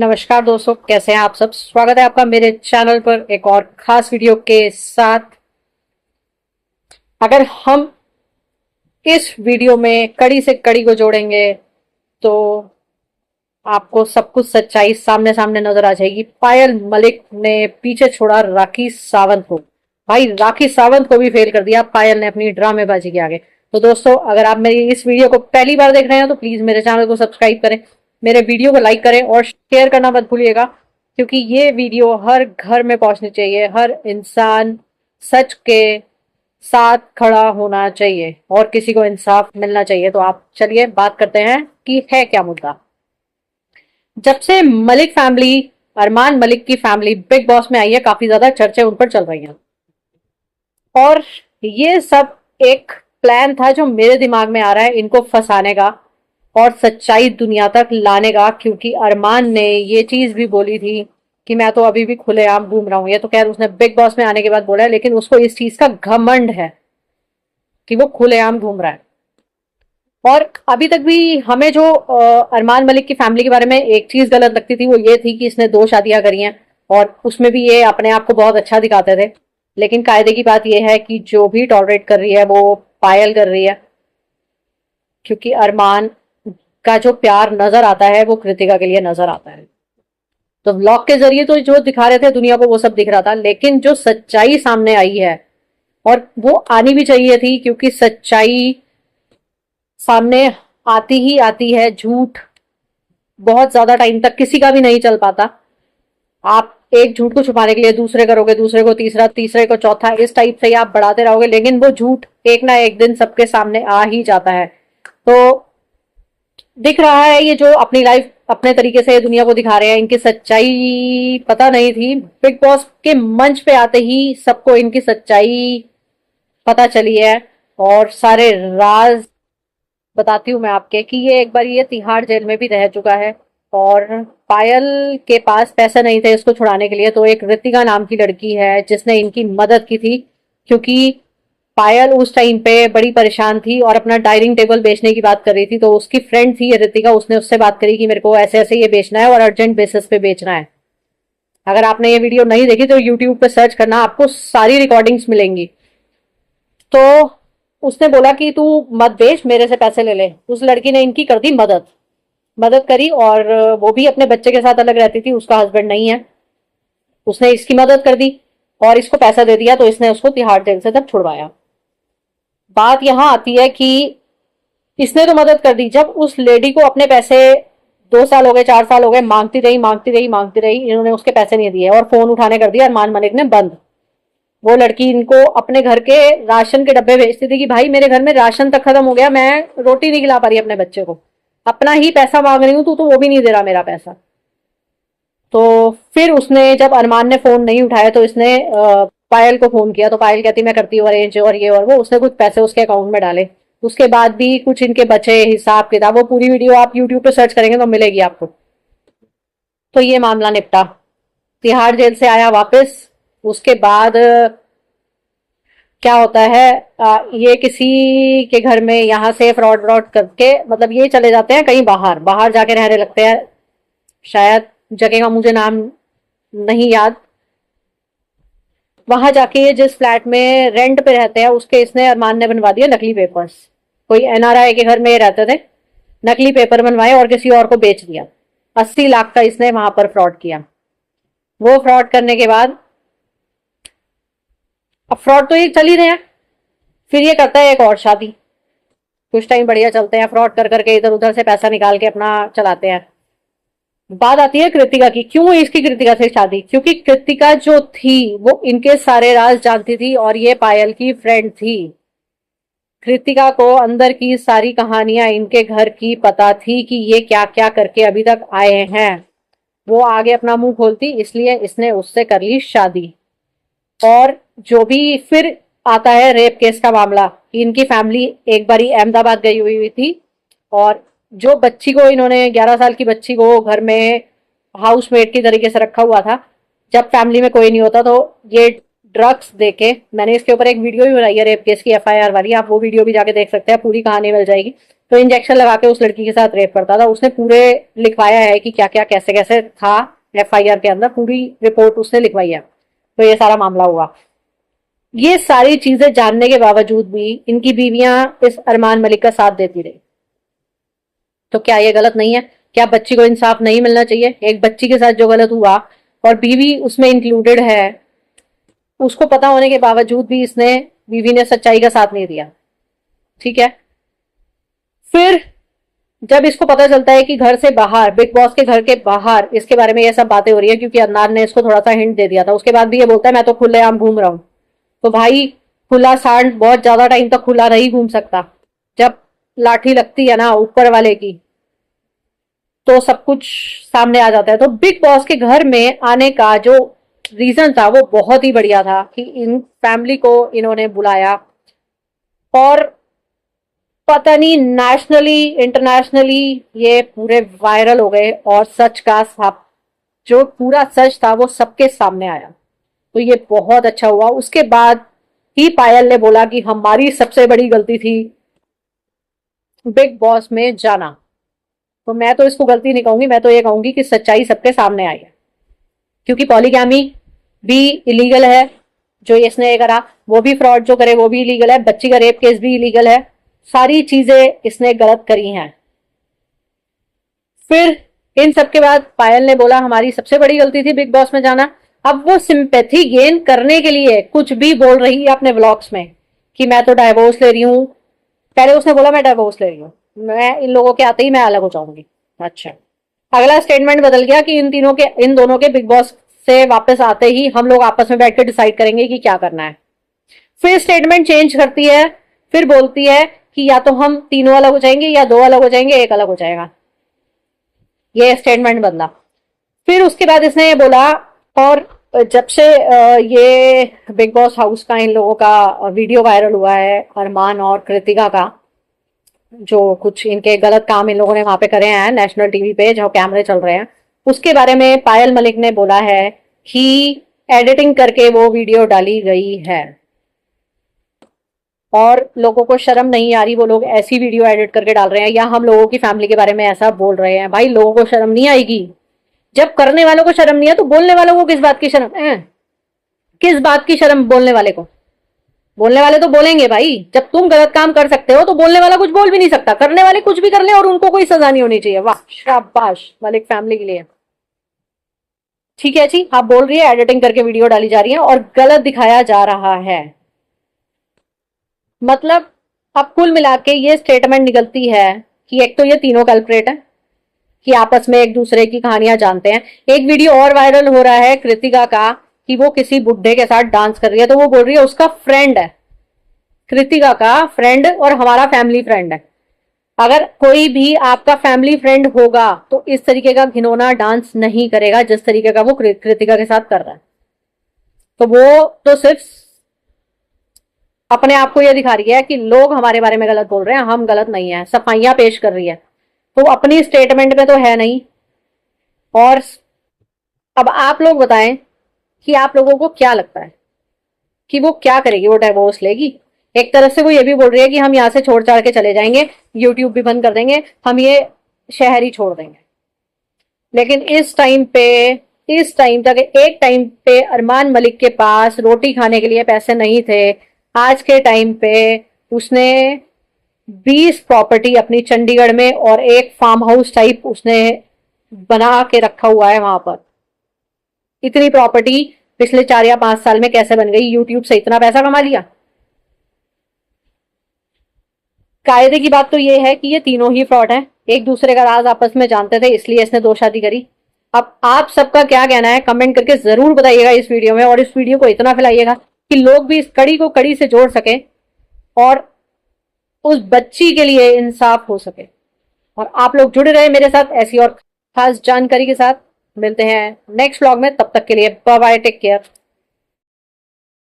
नमस्कार दोस्तों, कैसे हैं आप सब। स्वागत है आपका मेरे चैनल पर एक और खास वीडियो के साथ। अगर हम इस वीडियो में कड़ी से कड़ी को जोड़ेंगे तो आपको सब कुछ सच्चाई सामने सामने नजर आ जाएगी। पायल मलिक ने पीछे छोड़ा राखी सावंत को। भाई, राखी सावंत को भी फेल कर दिया पायल ने अपनी ड्रामेबाजी के आगे। तो दोस्तों, अगर आप मेरी इस वीडियो को पहली बार देख रहे हैं तो प्लीज मेरे चैनल को सब्सक्राइब करें, मेरे वीडियो को लाइक करें और शेयर करना मत भूलिएगा, क्योंकि ये वीडियो हर घर में पहुंचनी चाहिए। हर इंसान सच के साथ खड़ा होना चाहिए और किसी को इंसाफ मिलना चाहिए। तो आप चलिए बात करते हैं कि है क्या मुद्दा। जब से मलिक फैमिली, अरमान मलिक की फैमिली बिग बॉस में आई है, काफी ज्यादा चर्चे उन पर चल रही हैं। और ये सब एक प्लान था जो मेरे दिमाग में आ रहा है इनको फंसाने का और सच्चाई दुनिया तक लाने का, क्योंकि अरमान ने ये चीज भी बोली थी कि मैं तो अभी भी खुलेआम घूम रहा हूं। ये तो खैर उसने बिग बॉस में आने के बाद बोला है, लेकिन उसको इस चीज का घमंड है कि वो खुलेआम घूम रहा है। और अभी तक भी हमें जो अरमान मलिक की फैमिली के बारे में एक चीज गलत लगती थी वो ये थी कि इसने 2 शादियां करी हैं और उसमें भी ये अपने आप को बहुत अच्छा दिखाते थे। लेकिन कायदे की बात यह है कि जो भी टॉलरेट कर रही है वो पायल कर रही है, क्योंकि अरमान का जो प्यार नजर आता है वो कृतिका के लिए नजर आता है। तो व्लॉग के जरिए तो जो दिखा रहे थे दुनिया को वो सब दिख रहा था, लेकिन जो सच्चाई सामने आई है, और वो आनी भी चाहिए थी, क्योंकि सच्चाई सामने आती ही आती है। झूठ बहुत ज्यादा टाइम तक किसी का भी नहीं चल पाता। आप एक झूठ को छुपाने के लिए दूसरे करोगे, दूसरे को तीसरा, तीसरे को चौथा, इस टाइप से ही आप बढ़ाते रहोगे, लेकिन वो झूठ एक ना एक दिन सबके सामने आ ही जाता है। तो दिख रहा है ये जो अपनी लाइफ अपने तरीके से दुनिया को दिखा रहे हैं, इनकी सच्चाई पता नहीं थी। बिग बॉस के मंच पे आते ही सबको इनकी सच्चाई पता चली है और सारे राज बताती हूँ मैं आपके कि ये एक बार ये तिहाड़ जेल में भी रह चुका है। और पायल के पास पैसे नहीं थे इसको छुड़ाने के लिए, तो एक ऋतिका नाम की लड़की है जिसने इनकी मदद की थी, क्योंकि पायल उस टाइम पे बड़ी परेशान थी और अपना डाइनिंग टेबल बेचने की बात कर रही थी। तो उसकी फ्रेंड थी ये ऋतिका, उसने उससे बात करी कि मेरे को ऐसे ऐसे ये बेचना है और अर्जेंट बेसिस पे बेचना है। अगर आपने ये वीडियो नहीं देखी तो यूट्यूब पे सर्च करना, आपको सारी रिकॉर्डिंग्स मिलेंगी। तो उसने बोला कि तू मत बेच, मेरे से पैसे ले ले। उस लड़की ने इनकी कर दी मदद, मदद करी। और वो भी अपने बच्चे के साथ अलग रहती थी, उसका हस्बैंड नहीं है। उसने इसकी मदद कर दी और इसको पैसा दे दिया, तो इसने उसको तिहाड़ जेल से तब छुड़वाया। बात यहां आती है कि इसने तो मदद कर दी, जब उस लेडी को अपने पैसे 2 साल हो गए, 4 साल हो गए, मांगती रही मांगती रही मांगती रही, इन्होंने उसके पैसे नहीं दिए और फोन उठाने कर दिया अरमान मलिक ने बंद। वो लड़की इनको अपने घर के राशन के डब्बे भेजती थी कि भाई मेरे घर में राशन तक खत्म हो गया, मैं रोटी नहीं खिला पा रही अपने बच्चे को, अपना ही पैसा मांग रही हूं, तू तो वो भी नहीं दे रहा मेरा पैसा। तो फिर उसने, जब अरमान ने फोन नहीं उठाया तो इसने पायल को फोन किया। तो पायल कहती मैं करती हूँ अरेंज और ये और वो। उसने कुछ पैसे उसके अकाउंट में डाले, उसके बाद भी कुछ इनके बचे हिसाब किताब। वो पूरी वीडियो आप यूट्यूब पे सर्च करेंगे तो मिलेगी आपको। तो ये मामला निपटा, तिहाड़ जेल से आया वापस। उसके बाद क्या होता है, ये किसी के घर में यहाँ से फ्रॉड व्रॉड करके, मतलब ये चले जाते हैं कहीं बाहर, बाहर जाके रहने लगते हैं। शायद जगह का मुझे नाम नहीं याद। वहां जाके ये जिस फ्लैट में रेंट पे रहते हैं उसके इसने, अरमान ने बनवा दिया नकली पेपर्स। कोई एनआरआई के घर में रहते थे, नकली पेपर बनवाए और किसी और को बेच दिया। 80 लाख का इसने वहां पर फ्रॉड किया। वो फ्रॉड करने के बाद, अब फ्रॉड तो ये चल ही रहे हैं, फिर ये करता है एक और शादी। कुछ टाइम बढ़िया चलते हैं, फ्रॉड कर करके इधर उधर से पैसा निकाल के अपना चलाते हैं। बात आती है कृतिका की। क्यों इसकी कृतिका से शादी? क्योंकि कृतिका जो थी वो इनके सारे राज जानती थी और ये पायल की फ्रेंड थी। कृतिका को अंदर की सारी कहानियां इनके घर की पता थी कि ये क्या क्या करके अभी तक आए हैं। वो आगे अपना मुंह खोलती, इसलिए इसने उससे कर ली शादी। और जो भी फिर आता है रेप केस का मामला, इनकी फैमिली एक बारी अहमदाबाद गई हुई थी और जो बच्ची को इन्होंने, 11 साल की बच्ची को घर में हाउसमेट की तरीके से रखा हुआ था। जब फैमिली में कोई नहीं होता तो ये ड्रग्स देके, मैंने इसके ऊपर एक वीडियो भी बनाई है रेप केस की, एफआईआर वाली, आप वो वीडियो भी जाके देख सकते हैं, पूरी कहानी मिल जाएगी। तो इंजेक्शन लगा के उस लड़की के साथ रेप करता था, उसने पूरे लिखवाया है कि क्या क्या कैसे कैसे था, एफआईआर के अंदर पूरी रिपोर्ट उसने लिखवाई है। तो ये सारा मामला हुआ। ये सारी चीजें जानने के बावजूद भी इनकी बीवियां इस अरमान मलिक का साथ देती रही। तो क्या ये गलत नहीं है? क्या बच्ची को इंसाफ नहीं मिलना चाहिए? एक बच्ची के साथ जो गलत हुआ और बीवी उसमें इंक्लूडेड है, उसको पता होने के बावजूद भी इसने, बीवी ने सच्चाई का साथ नहीं दिया। ठीक है, फिर जब इसको पता चलता है कि घर से बाहर, बिग बॉस के घर के बाहर इसके बारे में ये सब बातें हो रही है, क्योंकि अदनान ने इसको थोड़ा सा हिंट दे दिया था, उसके बाद भी ये बोलता है मैं तो खुलेआम घूम रहा हूं। तो भाई, खुला सांड बहुत ज्यादा टाइम तक खुला नहीं घूम सकता। जब लाठी लगती है ना ऊपर वाले की, तो सब कुछ सामने आ जाता है। तो बिग बॉस के घर में आने का जो रीजन था वो बहुत ही बढ़िया था कि इन फैमिली को इन्होंने बुलाया, और पता नहीं नेशनली इंटरनेशनली ये पूरे वायरल हो गए, और सच का सब, जो पूरा सच था वो सबके सामने आया। तो ये बहुत अच्छा हुआ। उसके बाद ही पायल ने बोला कि हमारी सबसे बड़ी गलती थी बिग बॉस में जाना। तो मैं तो इसको गलती नहीं कहूंगी, मैं तो ये कहूंगी कि सच्चाई सबके सामने आई है, क्योंकि पॉलीगैमी भी इलीगल है, जो इसने करा वो भी फ्रॉड जो करे वो भी इलीगल है, बच्ची का रेप केस भी इलीगल है, सारी चीजें इसने गलत करी हैं। फिर इन सब के बाद पायल ने बोला हमारी सबसे बड़ी गलती थी बिग बॉस में जाना। अब वो सिंपैथी गेन करने के लिए कुछ भी बोल रही है अपने व्लॉग्स में कि मैं तो डाइवोर्स ले रही हूं। पहले उसने बोला मैं डाइवोर्स ले रही हूं, मैं इन लोगों के आते ही मैं अलग हो जाऊंगी। अच्छा, अगला स्टेटमेंट बदल गया कि इन दोनों के बिग बॉस से वापस आते ही हम लोग आपस में बैठ के डिसाइड करेंगे कि क्या करना है। फिर स्टेटमेंट चेंज करती है, फिर बोलती है कि या तो हम तीनों अलग हो जाएंगे या दो अलग हो जाएंगे, एक अलग हो जाएगा। ये स्टेटमेंट बदला। फिर उसके बाद इसने ये बोला, और जब से ये बिग बॉस हाउस का इन लोगों का वीडियो वायरल हुआ है, अरमान और कृतिका का, जो कुछ इनके गलत काम इन लोगों ने वहां पे करे हैं नेशनल टीवी पे जहां कैमरे चल रहे हैं, उसके बारे में पायल मलिक ने बोला है कि एडिटिंग करके वो वीडियो डाली गई है, और लोगों को शर्म नहीं आ रही, वो लोग ऐसी वीडियो एडिट करके डाल रहे हैं या हम लोगों की फैमिली के बारे में ऐसा बोल रहे हैं। भाई, लोगों को शर्म नहीं आएगी? जब करने वालों को शर्म नहीं है तो बोलने वालों को किस बात की शर्म है? किस बात की शर्म बोलने वाले को? बोलने वाले तो बोलेंगे भाई। जब तुम गलत काम कर सकते हो तो बोलने वाला कुछ बोल भी नहीं सकता, करने वाले कुछ भी कर ले और उनको कोई सजा नहीं होनी चाहिए। वाह, शाबाश मलिक फैमिली के लिए। ठीक है जी, आप बोल रही है एडिटिंग करके वीडियो डाली जा रही है और गलत दिखाया जा रहा है, मतलब अब कुल मिला के ये स्टेटमेंट निकलती है कि एक तो ये तीनों कल्प्रेट है कि आपस में एक दूसरे की कहानियां जानते हैं। एक वीडियो और वायरल हो रहा है कृतिका का कि वो किसी बुड्ढे के साथ डांस कर रही है, तो वो बोल रही है उसका फ्रेंड है, कृतिका का फ्रेंड और हमारा फैमिली फ्रेंड है। अगर कोई भी आपका फैमिली फ्रेंड होगा तो इस तरीके का घिनौना डांस नहीं करेगा जिस तरीके का वो कृतिका के साथ कर रहा है। तो वो तो सिर्फ अपने आप को यह दिखा रही है कि लोग हमारे बारे में गलत बोल रहे हैं, हम गलत नहीं है, सफाइयां पेश कर रही है। तो अपनी स्टेटमेंट में तो है नहीं। और अब आप लोग बताएं कि आप लोगों को क्या लगता है कि वो क्या करेगी? वो डाइवोर्स लेगी? एक तरफ से वो ये भी बोल रही है कि हम यहाँ से छोड़ छाड़ के चले जाएंगे, यूट्यूब भी बंद कर देंगे, हम ये शहर ही छोड़ देंगे। लेकिन इस टाइम तक, एक टाइम पे अरमान मलिक के पास रोटी खाने के लिए पैसे नहीं थे। आज के टाइम पे उसने 20 प्रॉपर्टी अपनी चंडीगढ़ में और एक फार्म हाउस टाइप उसने बना के रखा हुआ है वहां पर। इतनी प्रॉपर्टी पिछले 4 या 5 साल में कैसे बन गई? यूट्यूब से इतना पैसा कमा लिया। कायदे की बात तो ये है कि ये तीनों ही फ्रॉड हैं, एक दूसरे का राज आपस में जानते थे, इसलिए इसने 2 शादी करी। अब आप सबका क्या कहना है कमेंट करके जरूर बताइएगा इस वीडियो में, और इस वीडियो को इतना फैलाइएगा कि लोग भी इस कड़ी को कड़ी से जोड़ सके और उस बच्ची के लिए इंसाफ हो सके। और आप लोग जुड़े रहे मेरे साथ ऐसी और खास जानकारी के साथ। मिलते हैं नेक्स्ट व्लॉग में, तब तक के लिए बाय बाय, टेक केयर।